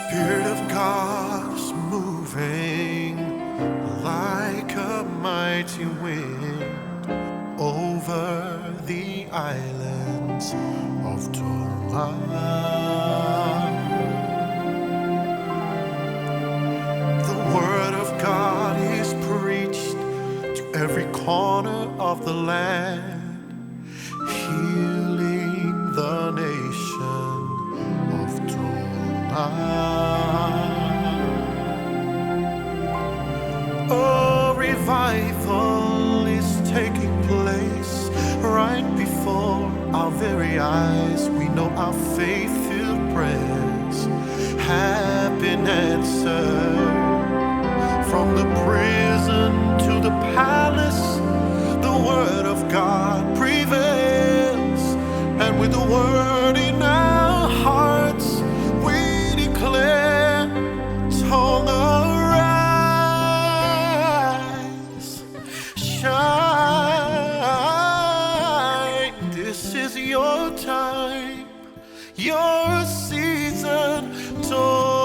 Spirit of God is moving like a mighty wind over the islands of Tonga. The word of God is preached to every corner of the land, healing the nation of Tonga. A revival is taking place right before our very eyes. We know our faith-filled prayers have been answered. From the prison to the palace, the word of God prevails. And with the word in our hearts, we declare, Tonga, rise, shine. This is your time, your season, Tonga.